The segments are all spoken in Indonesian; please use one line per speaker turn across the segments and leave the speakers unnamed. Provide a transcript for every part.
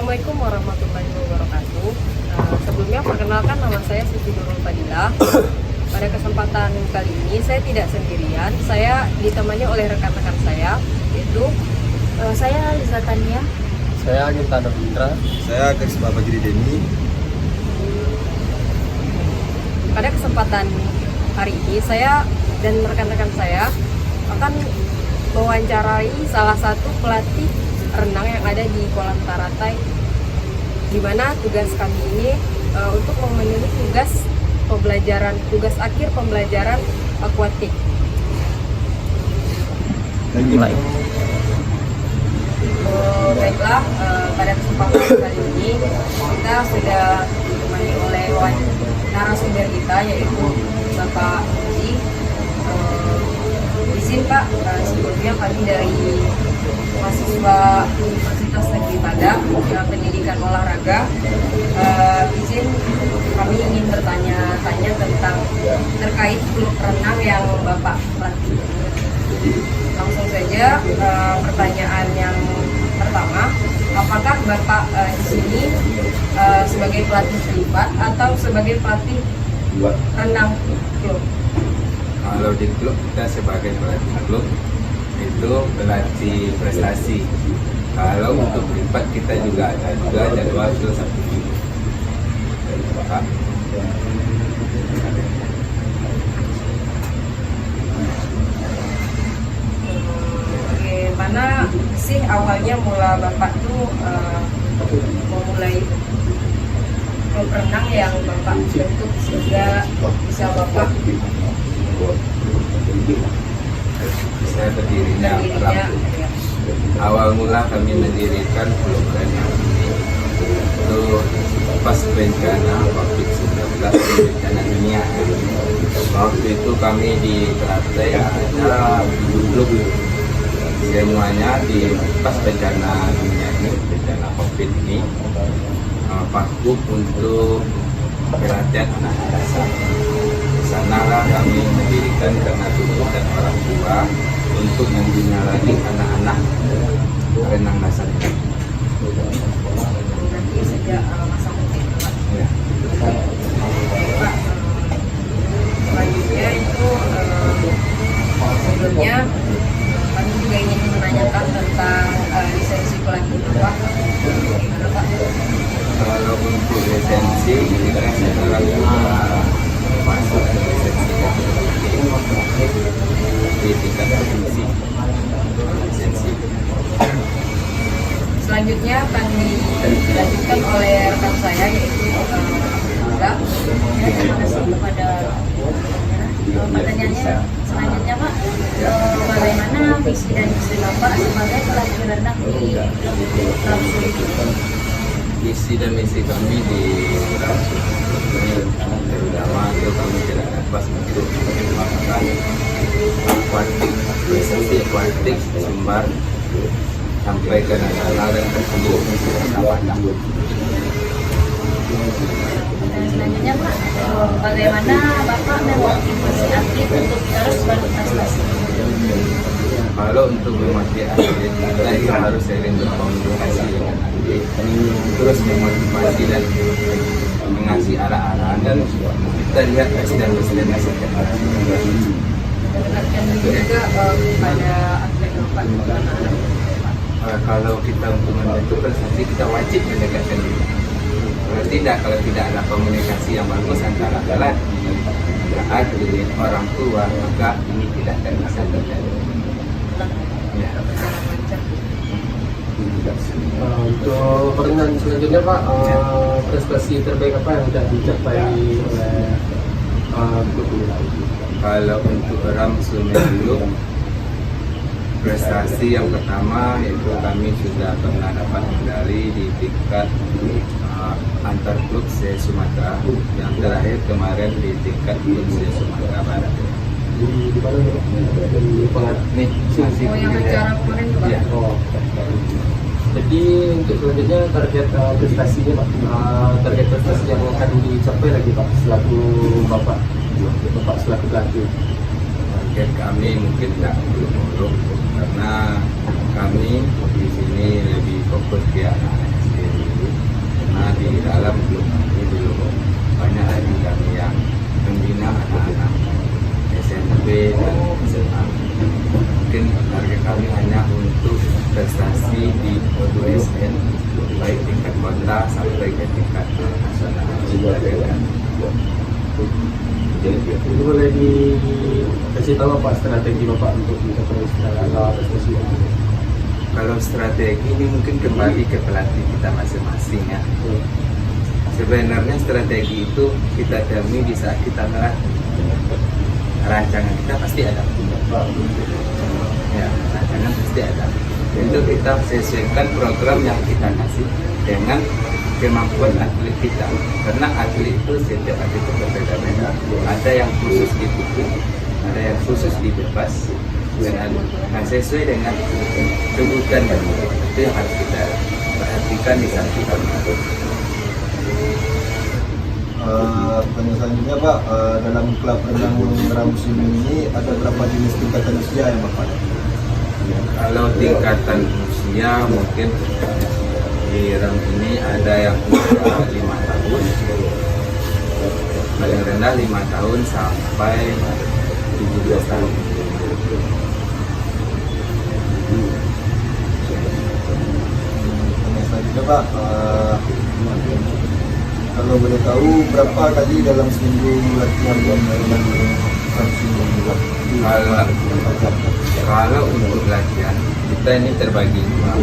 Assalamualaikum warahmatullahi wabarakatuh. Sebelumnya perkenalkan, nama saya Siti Nurul Fadilah. Pada kesempatan kali ini saya tidak sendirian, saya ditemani oleh rekan-rekan saya, yaitu
Saya Liza Tania.
Saya Gintano Indra.
Saya Karisma Bagiri Deni.
Pada kesempatan hari ini saya dan rekan-rekan saya akan mewawancarai salah satu pelatih renang yang ada di kolam Taratai, di mana tugas kami ini untuk memenuhi tugas akhir pembelajaran akuatik.
Mulai.
Baiklah, pada kesempatan kali ini kita sudah ditemani oleh narasumber kita, yaitu Bapak Uji. Izin Pak, sebelumnya kami dari mahasiswa Universitas Negeri Padang yang pendidikan olahraga, izin kami ingin bertanya-tanya tentang terkait klub renang yang Bapak pelatih. Langsung saja, pertanyaan yang pertama, apakah Bapak di sini sebagai pelatih privat atau sebagai pelatih renang klub?
Kalau di klub kita sebagai pelatih klub itu pelatih prestasi. Kalau untuk privat kita juga ada jadwal itu Sabtu Minggu. Pak.
Bagaimana sih awalnya mula Bapak tuh memulai klub renang yang Bapak bentuk sehingga bisa Bapak
Saya berdirinya
ya.
awal mula kami mendirikan klub renang ini itu pas bencana COVID-19, bencana dunia. Waktu itu kami di Taratai ada klub semuanya di pas bencana dunia ini, bencana COVID ini, vakum untuk pelatihan anak-anak dasar. Di sanalah kami mendirikan karena tuntutan orang tua untuk membina lagi anak-anak renang dasar ini.
Nanti sejak masa COVID, Pak.
Ya.
Pak, selanjutnya itu sebelumnya kami juga ingin menanyakan tentang lisensi pelatih Bapak. Gimana Pak?
Kalau untuk lisensi kita sekarang masuk ke lisensi di tingkat provinsi lisensi.
Selanjutnya akan dilanjutkan oleh rekan saya, yaitu Abdullah.
Terima kasih kepada pertanyaannya. Selanjutnya Pak, bagaimana visi dan misi Bapak sebagai pelatih renang di klub Sulit ini?
Visi dan misi kami di ini terutama itu kami tidak dapat untuk mengembangkan akuatik, lisensi akuatik Sumbar sampai ke nasional dan ke seluruh Padang.
Dan selanjutnya Pak, bagaimana Bapak memotivasi atlet untuk terus berprestasi?
Kalau untuk memotivasi atlet, kita harus sering berkomunikasi dengan atlet, terus memotivasi dan mengasih arah-arahan, dan kita lihat presiden-presiden masa depan.
Dan juga pada atlet Bapak juga anak-anak.
Kalau kita untuk membentuk prestasi, kita wajib mendekatkan diri. Kalau tidak ada komunikasi yang bagus antara pelatih, atlet, orang tua, maka ini tidak akan bisa terjadi. Ya.
Untuk pertanyaan selanjutnya Pak, prestasi terbaik apa yang sudah dicapai oleh klub ini?
Kalau untuk Ram Sumedulu, prestasi yang pertama yaitu kami sudah pernah dapat medali di tingkat antar klub se-Sumatera, yang terakhir kemarin di tingkat klub se-Sumatera Barat.
Di mana nih?
Oh, yang acara kemarin tuh Pak?
Ya.
Jadi untuk selanjutnya target prestasinya Pak, target prestasi yang akan dicapai lagi Pak selaku Bapak selaku pelatih.
Target kami mungkin tidak muluk-muluk karena kami di sini lebih fokus ke anak-anak SD dulu. prestasi di O2SN baik tingkat kota sampai ke tingkat nasional.
Jadi boleh dikasih tahu apa strategi Bapak untuk mencapai prestasi?
Kalau strategi ini mungkin kembali ke pelatih kita masing-masing ya. Sebenarnya strategi itu kita demi di saat kita melatih. Rancangan kita pasti ada. Ya, rancangan pasti ada. Itu kita sesuaikan program yang kita kasih dengan kemampuan atlet kita. Karena atlet itu setiap atlet itu berbeda-beda. Ada yang khusus di buku, ada yang khusus di bebas. Nah, sesuai dengan kebutuhan itu yang harus kita perhatikan di saat kita mengatur.
Pertanyaan selanjutnya Pak, dalam klub renang musim ini ada berapa jenis tingkatan usia yang Bapak ada?
Kalau tingkatan usia mungkin di rem ini ada yang usia 5 tahun, paling rendah 5 tahun sampai 17 tahun.
Pertanyaan selanjutnya Pak, kalau boleh tahu berapa kali dalam seminggu latihan renang musim ini Pak?
Kalau untuk latihan kita ini terbagi dua.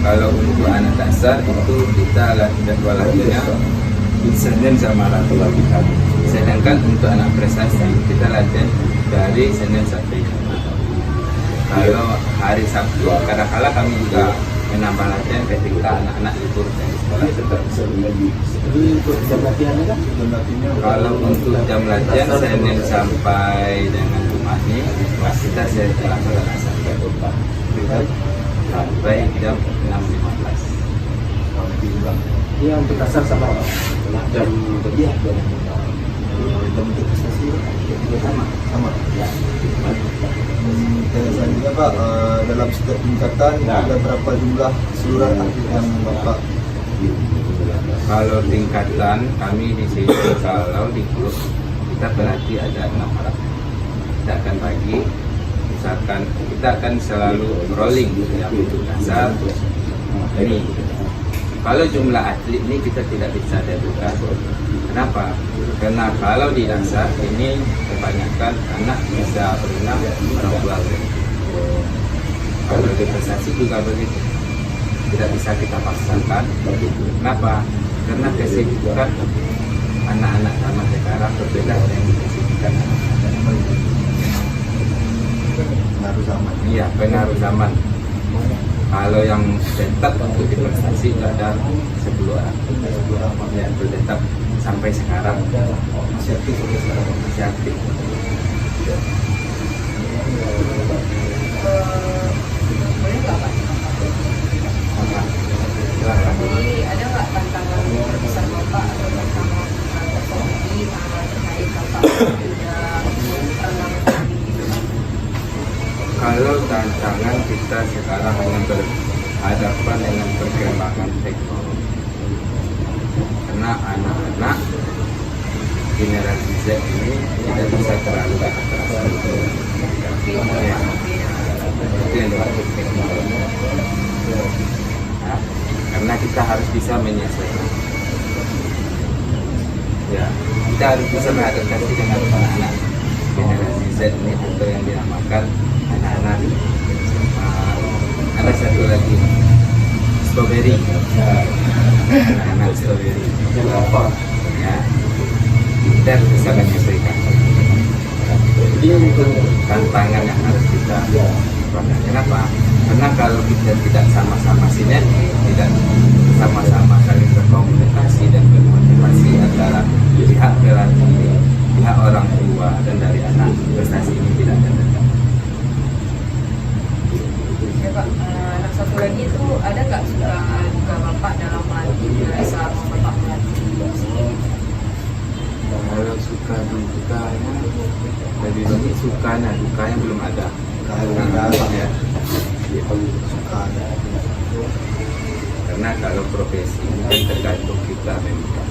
Kalau untuk anak dasar itu kita jadwal latihannya Senin sama Rabu. Sedangkan untuk anak prestasi kita latihan dari Senin sampai Jumat. Kalau hari Sabtu kadang-kala kami juga menambah latihan ketika anak-anak libur dari sekolah.
Jadi untuk jam latihannya kan?
Kalau untuk jam latihan Senin sampai dengan Jumat ini kita sampai jam 6.15.
Iya, untuk dasar sama jam kerja.
Jam untuk prestasi sama.
Ya.
Selanjutnya Pak, dalam setiap tingkatan ada berapa jumlah keseluruhan atlet yang Bapak?
Kalau tingkatan kami di sini kalau di klub kita berarti ada 6 orang. Kita akan bagi, misalkan kita akan selalu rolling ya untuk dasar ini. Kalau jumlah atlet ini kita tidak bisa tentukan. Kenapa? Karena kalau di dasar ini kebanyakan anak bisa berenang orang tua. Kalau di prestasi juga begitu. Tidak bisa kita paksakan. Kenapa? Karena kesibukan anak-anak zaman sekarang berbeda dengan kesibukan anak-anak.
Pengaruh zaman.
Iya, pengaruh zaman. Kalau yang tetap untuk di prestasi itu ada 10 orang. 10 orang ya, itu tetap sampai sekarang
Masih aktif sampai sekarang.
masih aktif.
Boleh nggak Pak?
Silakan.
Jadi ada nggak tantangan terbesar Bapak atau tantangan tersendiri terkait Bapak sudah renang gitu?
Kalau tantangan kita sekarang dengan berhadapan dengan perkembangan teknologi, karena anak-anak generasi Z ini tidak bisa terlalu keras. Ya, itu yang dimaksud teknologi. Nah, karena kita harus bisa menyesuaikan. Ya, kita harus bisa beradaptasi dengan anak-anak generasi Z ini atau yang dinamakan anak-anak ada satu lagi strawberry, anak-anak strawberry.
Apa?
Ya, kita harus bisa menyesuaikan.
Jadi itu
Tantangan yang harus kita lakukan. Kenapa? Karena kalau kita tidak sama-sama sinergi, tidak sama-sama saling berkomunikasi dan bermotivasi antara pihak pelatih, pihak orang tua dan dari anak, prestasi ini tidak akan datang.
Ya Pak, anak satu lagi itu ada nggak suka duka Bapak dalam melatih selama Bapak melatih?
Kalau suka dukanya, lebih banyak sukanya, dukanya belum ada. Ya. Karena kalau profesi ini kan tergantung kita memang.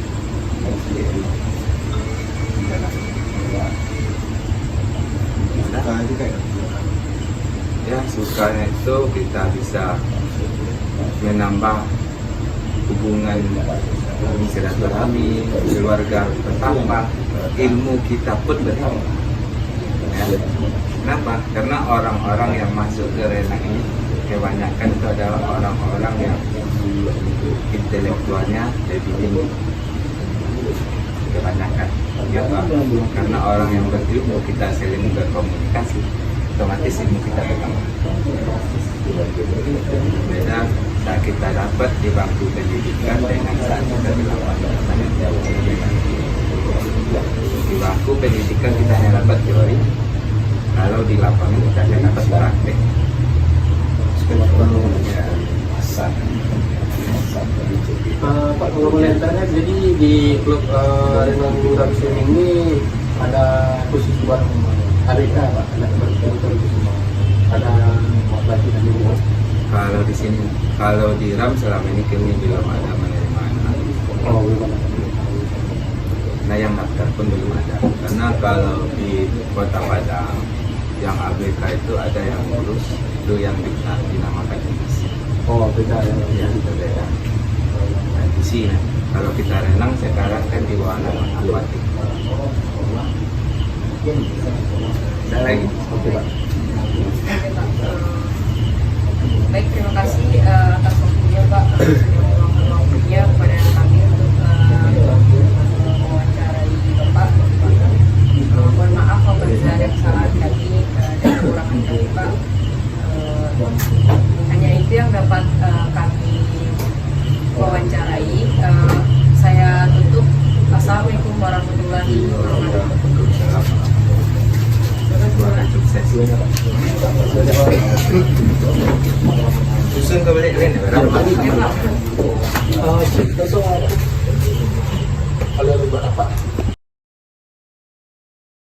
Ya, sukanya itu kita bisa menambah hubungan silaturahmi keluarga bertambah, ilmu kita pun bertambah. Ya. Kenapa? Karena orang-orang yang masuk ke renang ini kebanyakan itu adalah orang-orang yang intelektualnya lebih tinggi. Kebanyakan, ya Pak. Karena orang yang berilmu, kita sering berkomunikasi, otomatis ilmu kita bertambah. Beda saat kita dapat di bangku pendidikan dengan saat kita di lapangan. Di bangku pendidikan kita hanya dapat teori, kalau di lapangan kita hanya dapat praktek. Ya.
Pak, kalau boleh tanya, jadi di klub renang Ramsi ini ada khusus buat ABK, Pak? Ada ada pelatihan juga?
Kalau di sini, kalau di RAM selama ini kami belum ada menerima anak.
Oh, belum ada.
Nah, yang daftar pun belum ada. Karena kalau di Kota Padang, yang ABK itu ada yang lulus, itu yang dinamakan divisi.
Oh, beda ya?
Ya, itu beda. Nah, di sini, kalau kita renang sekarang kan di warna akuatik. Ada lagi?
Oke, Pak.
Oke, Pak. Baik, terima kasih atas waktunya Pak, sudah meluangkan waktunya kepada kami untuk mewawancarai Bapak. Mohon maaf apabila ada kesalahan kami dan kekurangan kami Pak. Hanya itu yang dapat kami wawancarai. Saya tutup. Assalamualaikum warahmatullahi wabarakatuh.
Sukses. Susun kembali Ren.
Kalau ada apa?